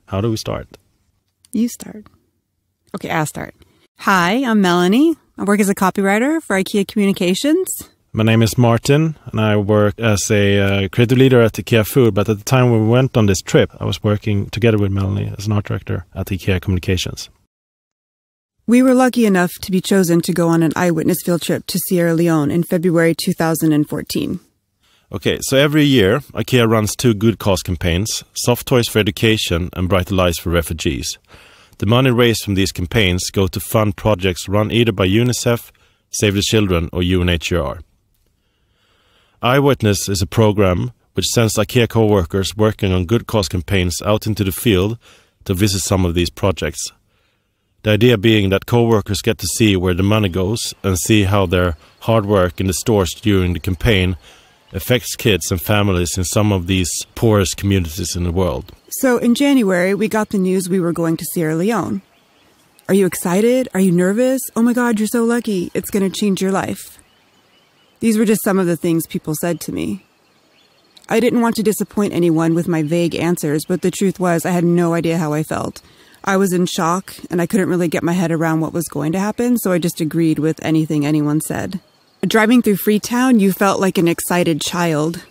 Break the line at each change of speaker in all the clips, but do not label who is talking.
How do we start?
You start. Okay, I'll start. Hi, I'm Melani. I work as a copywriter for IKEA Communications.
My name is Martin, and I work as a creative leader at IKEA Food. But at the time when we went on this trip, I was working together with Melani as an art director at IKEA Communications.
We were lucky enough to be chosen to go on an eyewitness field trip to Sierra Leone in February 2014.
Okay, so every year, IKEA runs 2 good cause campaigns, Soft Toys for Education and Brighter Lives for Refugees. The money raised from these campaigns go to fund projects run either by UNICEF, Save the Children or UNHCR. Eyewitness is a program which sends IKEA co-workers working on good cause campaigns out into the field to visit some of these projects. The idea being that co-workers get to see where the money goes and see how their hard work in the stores during the campaign affects kids and families in some of these poorest communities in the world.
So in January, we got the news we were going to Sierra Leone. Are you excited? Are you nervous? Oh my God, you're so lucky. It's going to change your life. These were just some of the things people said to me. I didn't want to disappoint anyone with my vague answers, but the truth was I had no idea how I felt. I was in shock, and I couldn't really get my head around what was going to happen, so I just agreed with anything anyone said. Driving through Freetown, you felt like an excited child.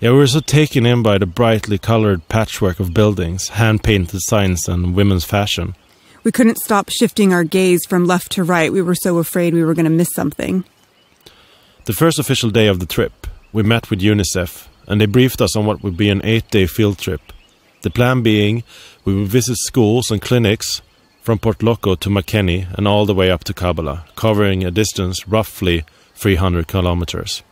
Yeah, we were so taken in by the brightly colored patchwork of buildings, hand-painted signs and women's fashion.
We couldn't stop shifting our gaze from left to right. We were so afraid we were going to miss something.
The first official day of the trip, we met with UNICEF, and they briefed us on what would be an 8-day field trip. The plan being, we would visit schools and clinics from Port Loko to Makeni and all the way up to Kampala, covering a distance roughly 300 kilometers.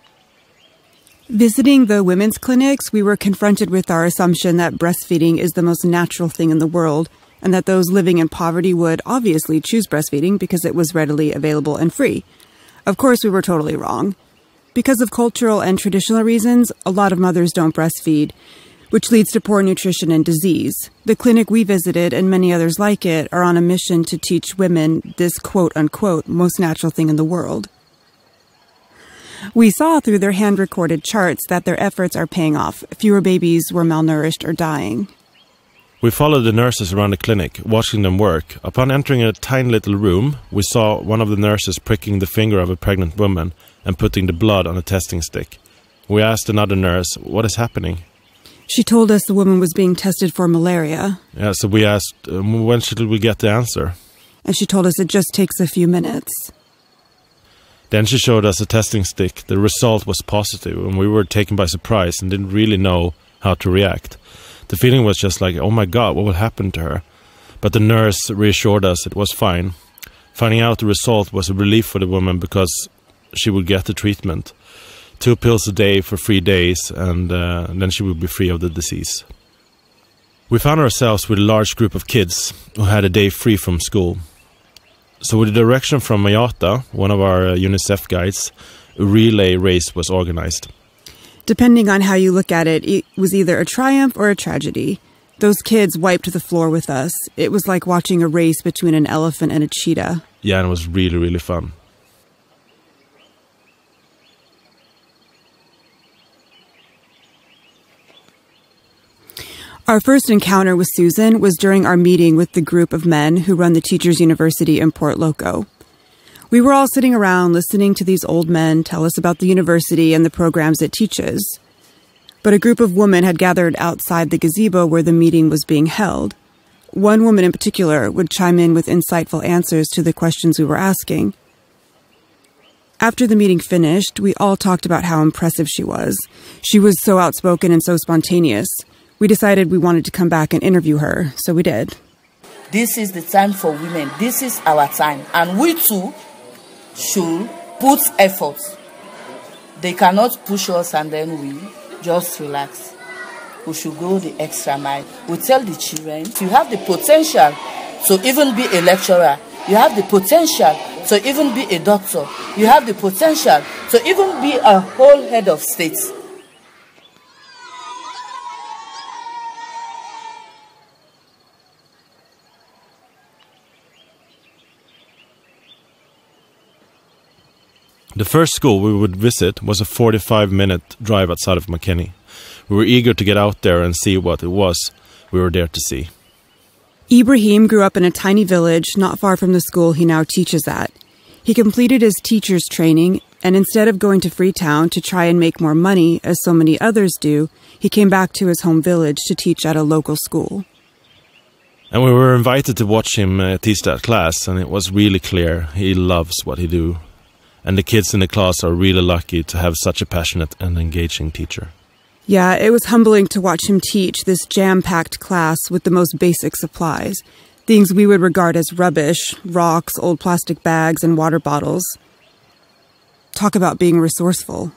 Visiting the women's clinics, we were confronted with our assumption that breastfeeding is the most natural thing in the world, and that those living in poverty would obviously choose breastfeeding because it was readily available and free. Of course, we were totally wrong. Because of cultural and traditional reasons, a lot of mothers don't breastfeed, which leads to poor nutrition and disease. The clinic we visited, and many others like it, are on a mission to teach women this quote-unquote most natural thing in the world. We saw through their hand-recorded charts that their efforts are paying off. Fewer babies were malnourished or dying.
We followed the nurses around the clinic, watching them work. Upon entering a tiny little room, we saw one of the nurses pricking the finger of a pregnant woman and putting the blood on a testing stick. We asked another nurse, what is happening?
She told us the woman was being tested for malaria.
Yeah, so we asked, when should we get the answer?
And she told us it just takes a few minutes.
Then she showed us a testing stick. The result was positive, and we were taken by surprise and didn't really know how to react. The feeling was just like, oh my God, what will happen to her? But the nurse reassured us it was fine. Finding out the result was a relief for the woman because she would get the treatment. 2 pills a day for 3 days, and then she would be free of the disease. We found ourselves with a large group of kids who had a day free from school. So with the direction from Mayata, one of our UNICEF guides, a relay race was organized.
Depending on how you look at it, it was either a triumph or a tragedy. Those kids wiped the floor with us. It was like watching a race between an elephant and a cheetah.
Yeah, and it was really, really fun.
Our first encounter with Susan was during our meeting with the group of men who run the Teachers University in Port Loko. We were all sitting around listening to these old men tell us about the university and the programs it teaches. But a group of women had gathered outside the gazebo where the meeting was being held. One woman in particular would chime in with insightful answers to the questions we were asking. After the meeting finished, we all talked about how impressive she was. She was so outspoken and so spontaneous. We decided we wanted to come back and interview her, so we did.
This is the time for women. This is our time. And we too should put effort. They cannot push us and then we just relax. We should go the extra mile. We tell the children, you have the potential to even be a lecturer. You have the potential to even be a doctor. You have the potential to even be a whole head of state.
The first school we would visit was a 45-minute drive outside of Makeni. We were eager to get out there and see what it was we were there to see.
Ibrahim grew up in a tiny village not far from the school he now teaches at. He completed his teacher's training, and instead of going to Freetown to try and make more money, as so many others do, he came back to his home village to teach at a local school.
And we were invited to watch him teach that class, and it was really clear he loves what he do. And the kids in the class are really lucky to have such a passionate and engaging teacher.
Yeah, it was humbling to watch him teach this jam-packed class with the most basic supplies. Things we would regard as rubbish, rocks, old plastic bags, and water bottles. Talk about being resourceful.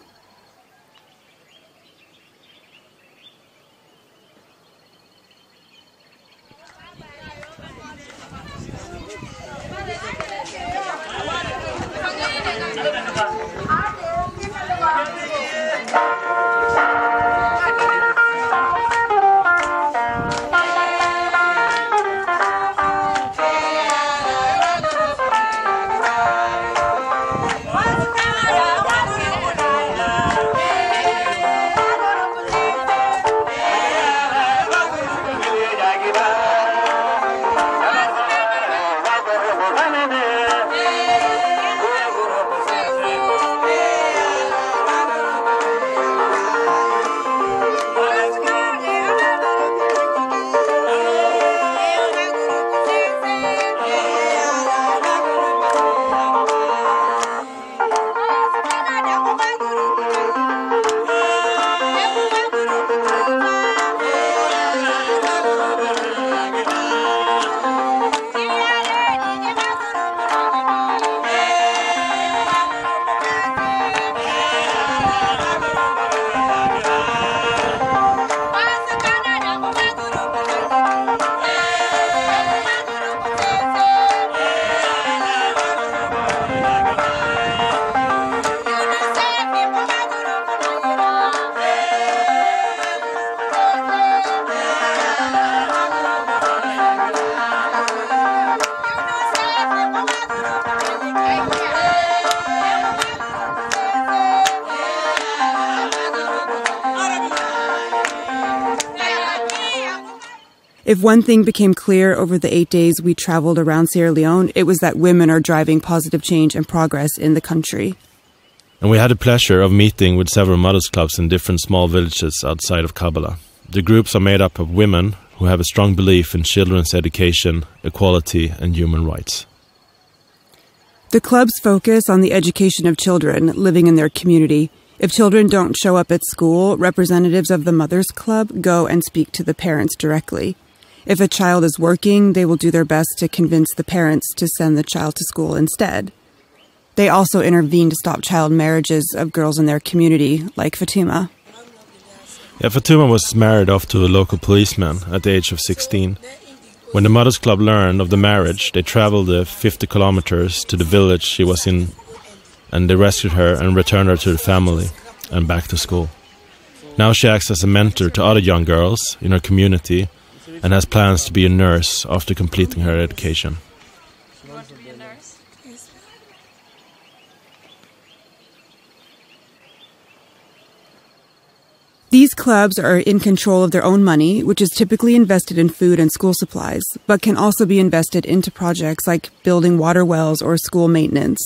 If one thing became clear over the 8 days we traveled around Sierra Leone, it was that women are driving positive change and progress in the country.
And we had the pleasure of meeting with several mothers' clubs in different small villages outside of Kampala. The groups are made up of women who have a strong belief in children's education, equality, and human rights.
The clubs focus on the education of children living in their community. If children don't show up at school, representatives of the Mothers Club go and speak to the parents directly. If a child is working, they will do their best to convince the parents to send the child to school instead. They also intervene to stop child marriages of girls in their community, like Fatima.
Yeah, Fatima was married off to a local policeman at the age of 16. When the Mothers Club learned of the marriage, they traveled 50 kilometers to the village she was in, and they rescued her and returned her to the family and back to school. Now she acts as a mentor to other young girls in her community and has plans to be a nurse after completing her education.
You want to be a nurse? Yes.
These clubs are in control of their own money, which is typically invested in food and school supplies, but can also be invested into projects like building water wells or school maintenance.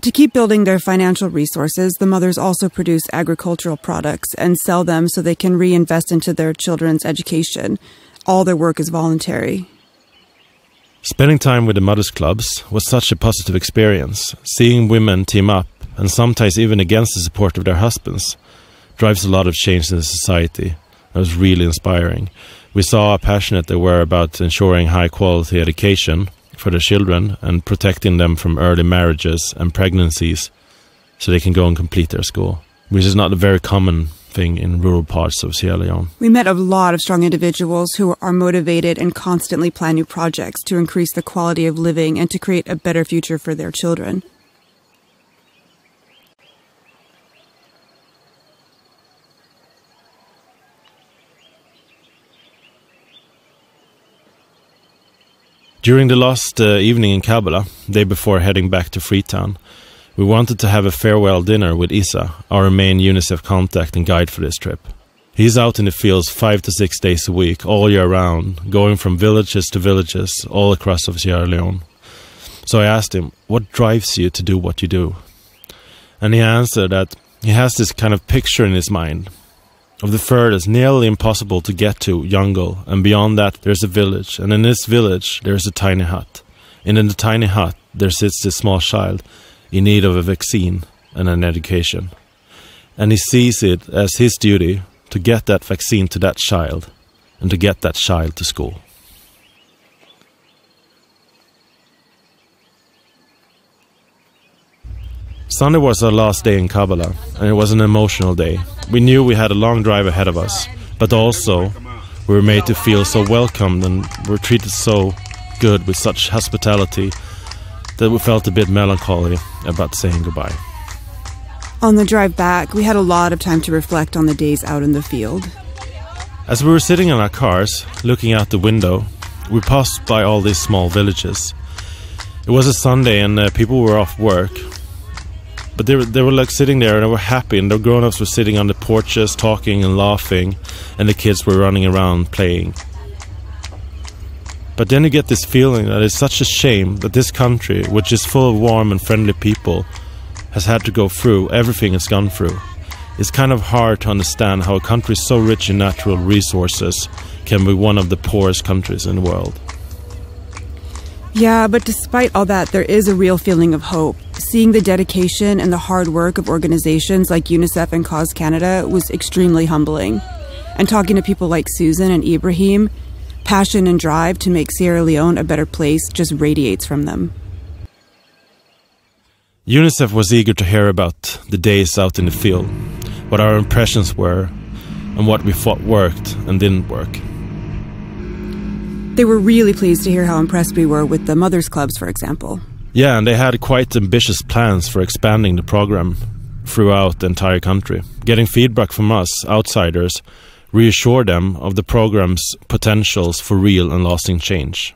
To keep building their financial resources, the mothers also produce agricultural products and sell them so they can reinvest into their children's education. All their work is voluntary.
Spending time with the Mothers Clubs was such a positive experience. Seeing women team up, and sometimes even against the support of their husbands, drives a lot of change in the society. It was really inspiring. We saw how passionate they were about ensuring high-quality education for their children and protecting them from early marriages and pregnancies so they can go and complete their school, which is not a very common thing in rural parts of Sierra Leone.
We met a lot of strong individuals who are motivated and constantly plan new projects to increase the quality of living and to create a better future for their children.
During the last evening in Kampala, day before heading back to Freetown, we wanted to have a farewell dinner with Isa, our main UNICEF contact and guide for this trip. He's out in the fields 5 to 6 days a week, all year round, going from villages to villages all across of Sierra Leone. So I asked him, what drives you to do what you do? And he answered that he has this kind of picture in his mind of the furthest, nearly impossible to get to jungle, and beyond that there's a village, and in this village there's a tiny hut. And in the tiny hut there sits this small child in need of a vaccine and an education. And he sees it as his duty to get that vaccine to that child and to get that child to school. Sunday was our last day in Kabbalah, and it was an emotional day. We knew we had a long drive ahead of us, but also we were made to feel so welcomed and were treated so good with such hospitality that we felt a bit melancholy about saying goodbye.
On the drive back, we had a lot of time to reflect on the days out in the field.
As we were sitting in our cars, looking out the window, we passed by all these small villages. It was a Sunday and people were off work. But they were like sitting there and they were happy, and the grown-ups were sitting on the porches talking and laughing, and the kids were running around playing. But then you get this feeling that it's such a shame that this country, which is full of warm and friendly people, has had to go through everything it's gone through. It's kind of hard to understand how a country so rich in natural resources can be one of the poorest countries in the world.
Yeah, but despite all that, there is a real feeling of hope. Seeing the dedication and the hard work of organizations like UNICEF and Cause Canada was extremely humbling. And talking to people like Susan and Ibrahim, passion and drive to make Sierra Leone a better place just radiates from them.
UNICEF was eager to hear about the days out in the field, what our impressions were, and what we thought worked and didn't work.
They were really pleased to hear how impressed we were with the Mothers Clubs, for example.
Yeah, and they had quite ambitious plans for expanding the program throughout the entire country. Getting feedback from us, outsiders, reassured them of the program's potentials for real and lasting change.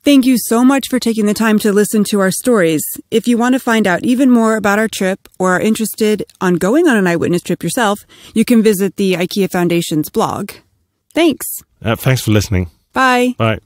Thank you so much for taking the time to listen to our stories. If you want to find out even more about our trip or are interested on going on an eyewitness trip yourself, you can visit the IKEA Foundation's blog. Thanks.
Thanks for listening.
Bye.
Bye.